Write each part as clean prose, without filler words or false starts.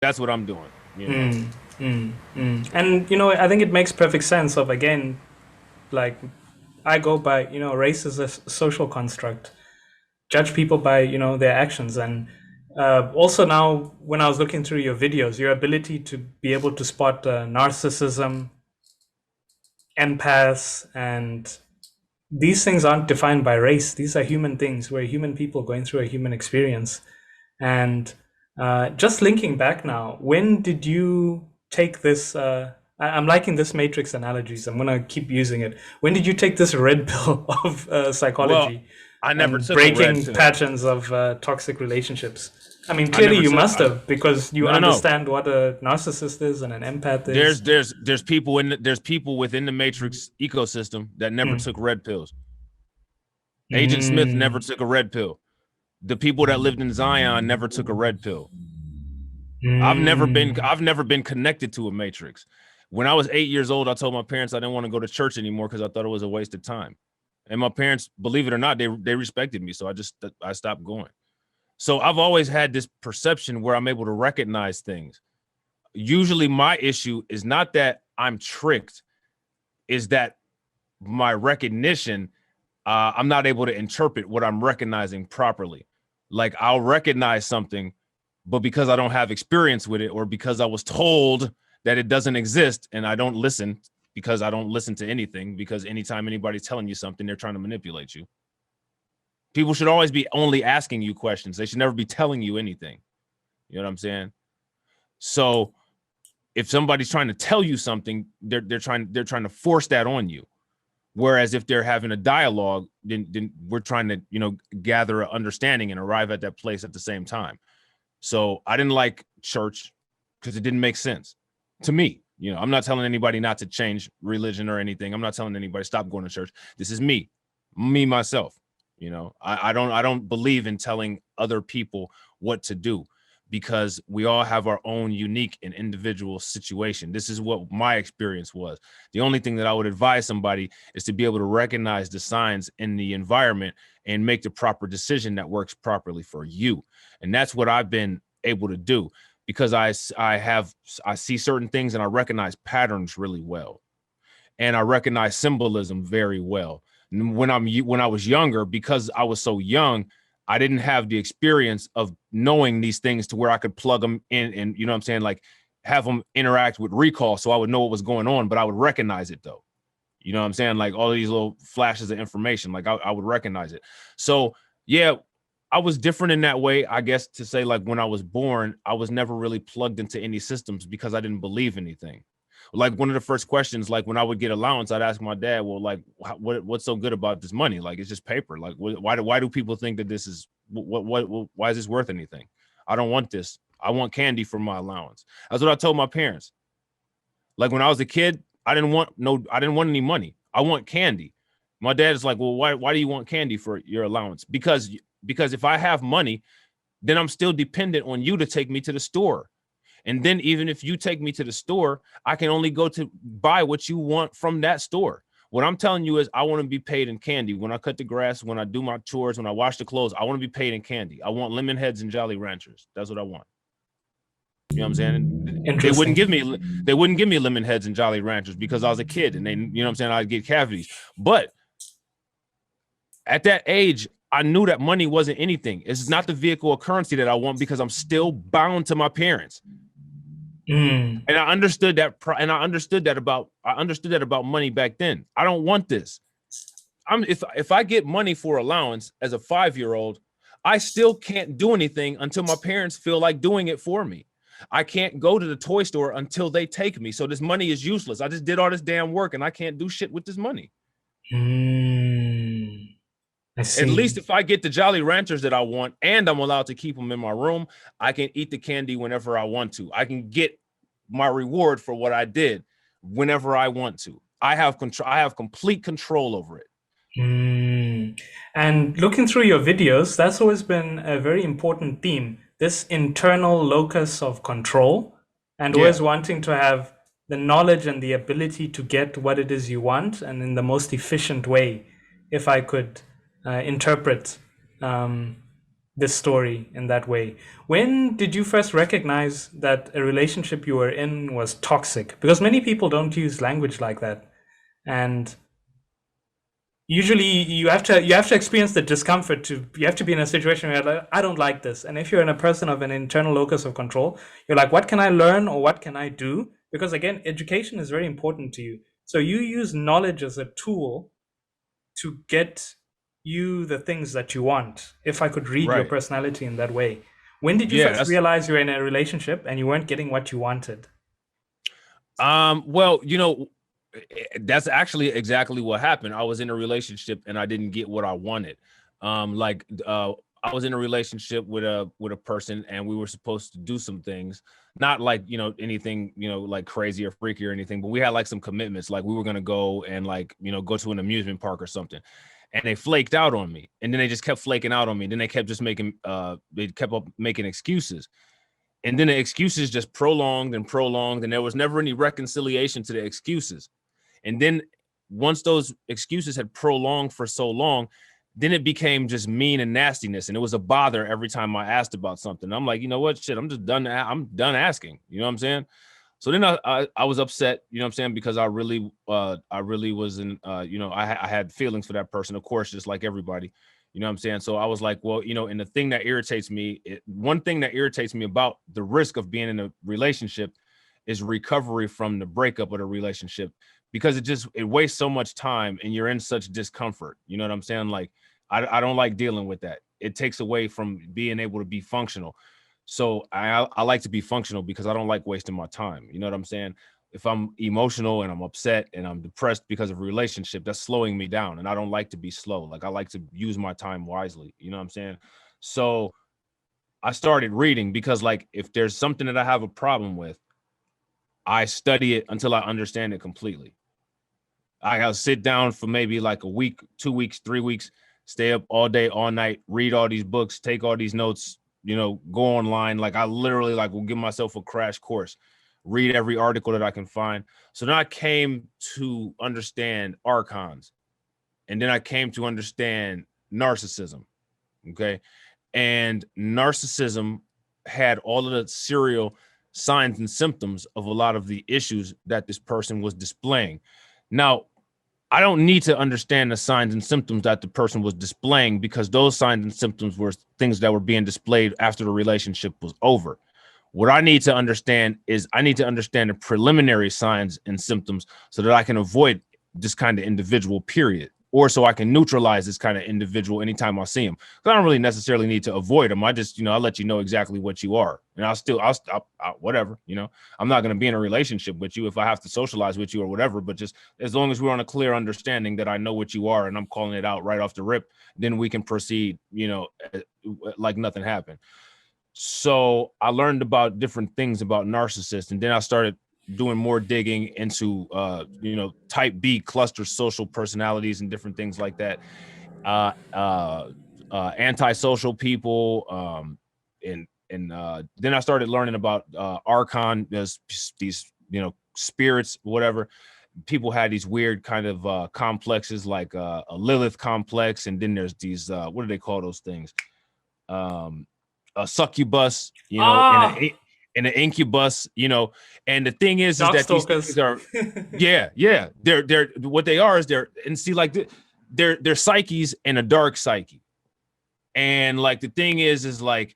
That's what I'm doing, you know. Mm, And I think it makes perfect sense of, again, like, I go by, race is a social construct. Judge people by, their actions. And also now, when I was looking through your videos, your ability to be able to spot narcissism, empaths, and these things aren't defined by race. These are human things. We're human people going through a human experience. And just linking back now, when did you take this? I'm liking this matrix analogies. I'm gonna keep using it. When did you take this red pill of Well, psychology I never and took a red breaking pill. patterns of toxic relationships? I mean, I clearly never you took. must have, because you No, no, no. understand what a narcissist is and an empath is. There's people there's people within the Matrix ecosystem that never Mm. took red pills. Agent Smith never Mm. took a red pill. The people that lived in Zion never took a red pill. Mm. I've never been connected to a Matrix. When I was 8 years old, I told my parents I didn't want to go to church anymore because I thought it was a waste of time. And my parents, believe it or not, they respected me, so I stopped going. So I've always had this perception where I'm able to recognize things. Usually my issue is not that I'm tricked, is that my recognition, I'm not able to interpret what I'm recognizing properly. Like I'll recognize something, but because I don't have experience with it, or because I was told that it doesn't exist and I don't listen, because I don't listen to anything, because anytime anybody's telling you something, they're trying to manipulate you. People should always be only asking you questions. They should never be telling you anything. You know what I'm saying? So if somebody's trying to tell you something, they're trying to force that on you. Whereas if they're having a dialogue, then we're trying to, gather an understanding and arrive at that place at the same time. So I didn't like church because it didn't make sense to me. I'm not telling anybody not to change religion or anything. I'm not telling anybody stop going to church. This is me myself. I don't believe in telling other people what to do, because we all have our own unique and individual situation. This is what my experience was. The only thing that I would advise somebody is to be able to recognize the signs in the environment and make the proper decision that works properly for you. And that's what I've been able to do, because I see certain things and I recognize patterns really well, and I recognize symbolism very well. When I was younger, because I was so young, I didn't have the experience of knowing these things to where I could plug them in and, you know what I'm saying, like have them interact with recall so I would know what was going on, but I would recognize it though. You know what I'm saying? Like all these little flashes of information, like I would recognize it. So yeah, I was different in that way, I guess, to say, like, when I was born, I was never really plugged into any systems because I didn't believe anything. Like one of the first questions, like when I would get allowance, I'd ask my dad, well, like, what's so good about this money? Like, it's just paper. Like, why do people think that this is why is this worth anything? I don't want this. I want candy for my allowance. That's what I told my parents. Like when I was a kid, I didn't want any money. I want candy. My dad is like, well, why do you want candy for your allowance? Because if I have money, then I'm still dependent on you to take me to the store. And then even if you take me to the store, I can only go to buy what you want from that store. What I'm telling you is I want to be paid in candy. When I cut the grass, when I do my chores, when I wash the clothes, I want to be paid in candy. I want lemon heads and Jolly Ranchers. That's what I want. You know what I'm saying? Interesting. They wouldn't give me lemon heads and Jolly Ranchers because I was a kid, and you know what I'm saying, I'd get cavities. But at that age, I knew that money wasn't anything. It's not the vehicle or currency that I want, because I'm still bound to my parents. Mm. And I understood that about money back then. I don't want this. If I get money for allowance as a 5-year-old, I still can't do anything until my parents feel like doing it for me. I can't go to the toy store until they take me. So this money is useless. I just did all this damn work and I can't do shit with this money. Mm. I At see. least if I get the Jolly Ranchers that I want and I'm allowed to keep them in my room, I can eat the candy whenever I want to. I can get my reward for what I did whenever I want to. I have control. I have complete control over it. Mm. And looking through your videos, that's always been a very important theme. This internal locus of control, and Yeah. always wanting to have the knowledge and the ability to get what it is you want, and in the most efficient way, if I could interpret um, this story in that way. When did you first recognize that a relationship you were in was toxic? Because many people don't use language like that. And usually you have to experience the discomfort to you have to be in a situation where you're like, I don't like this. And if you're in a person of an internal locus of control, you're like, what can I learn or what can I do? Because again, education is very important to you. So you use knowledge as a tool to get you the things that you want. If I could read your Right. personality in that way. When did you Yeah, first that's realize you were in a relationship and you weren't getting what you wanted? well, that's actually exactly what happened. I was in a relationship and I didn't get what I wanted. Like I was in a relationship with a person and we were supposed to do some things, not like, anything, like crazy or freaky or anything, but we had like some commitments. Like we were gonna go and like, go to an amusement park or something. And they flaked out on me. And then they just kept flaking out on me. Then they kept just making they kept up making excuses. And then the excuses just prolonged and prolonged, and there was never any reconciliation to the excuses. And then once those excuses had prolonged for so long, then it became just mean and nastiness. And it was a bother every time I asked about something. I'm like, you know what, shit, I'm just done. I'm done asking. You know what I'm saying? So then I was upset, you know what I'm saying? Because I really was in, I had feelings for that person, of course, just like everybody, you know what I'm saying? So I was like, well, and the thing that irritates me, one thing that irritates me about the risk of being in a relationship is recovery from the breakup of the relationship, because it wastes so much time and you're in such discomfort. You know what I'm saying? Like, I don't like dealing with that. It takes away from being able to be functional. So I like to be functional because I don't like wasting my time. You know what I'm saying? If I'm emotional and I'm upset and I'm depressed because of a relationship, that's slowing me down. And I don't like to be slow. Like I like to use my time wisely. You know what I'm saying? So I started reading because like if there's something that I have a problem with, I study it until I understand it completely. I gotta sit down for maybe like a week, 2 weeks, 3 weeks, stay up all day, all night, read all these books, take all these notes, go online. Like I literally like will give myself a crash course, read every article that I can find. So then I came to understand archons, and then I came to understand narcissism. Okay. And narcissism had all of the serial signs and symptoms of a lot of the issues that this person was displaying. Now, I don't need to understand the signs and symptoms that the person was displaying, because those signs and symptoms were things that were being displayed after the relationship was over. What I need to understand is I need to understand the preliminary signs and symptoms so that I can avoid this kind of individual, period. Or so I can neutralize this kind of individual anytime I see him. Because I don't really necessarily need to avoid him. I just, I'll let you know exactly what you are. And I'll whatever, I'm not going to be in a relationship with you if I have to socialize with you or whatever. But just as long as we're on a clear understanding that I know what you are and I'm calling it out right off the rip, then we can proceed, like nothing happened. So I learned about different things about narcissists, and then I started doing more digging into type B cluster social personalities and different things like that. Antisocial people, and then I started learning about archon, these spirits, whatever. People had these weird kind of complexes, like a Lilith complex, and then there's these what do they call those things? A succubus, Ah, and an incubus, and the thing is dark that these things stalkers. are, yeah, they're what they are is and see, like they're psyches in a dark psyche. And like the thing is like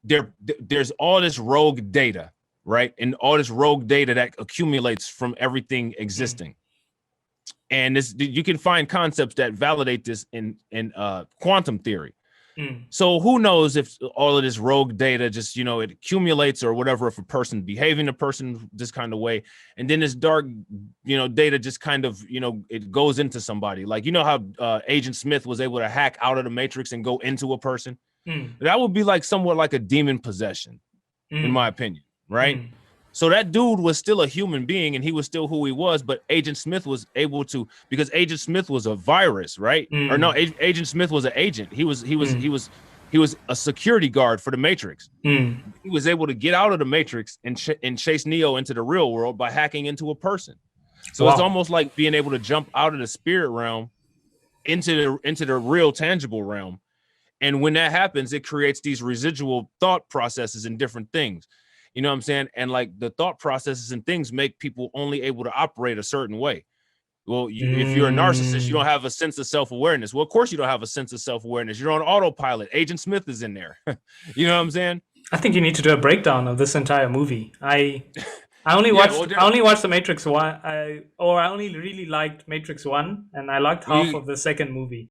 there's all this rogue data, right? And all this rogue data that accumulates from everything Mm, existing. And this, you can find concepts that validate this in quantum theory. mm, So who knows if all of this rogue data just, it accumulates or whatever, if a person behaving a person this kind of way. And then this dark, data just kind of, it goes into somebody. Like, how Agent Smith was able to hack out of the Matrix and go into a person? mm, That would be like somewhat like a demon possession, in my mm, opinion, right? mm, So that dude was still a human being and he was still who he was, but Agent Smith was able to, because Agent Smith was a virus, right? Or no, mm, Agent Smith was an agent. mm, He was a security guard for the Matrix. mm. He was able to get out of the Matrix and chase Neo into the real world by hacking into a person. So it's Wow. almost like being able to jump out of the spirit realm into the real tangible realm. And when that happens, it creates these residual thought processes and different things. You know what I'm saying? And like the thought processes and things make people only able to operate a certain way. Well, if you're a narcissist, you don't have a sense of self-awareness. Well, of course you don't have a sense of self-awareness. You're on autopilot. Agent Smith is in there. You know what I'm saying? I think you need to do a breakdown of this entire movie. I only Yeah, watched well, I only watched the Matrix 1. I only really liked Matrix 1, and I liked half you, of the second movie.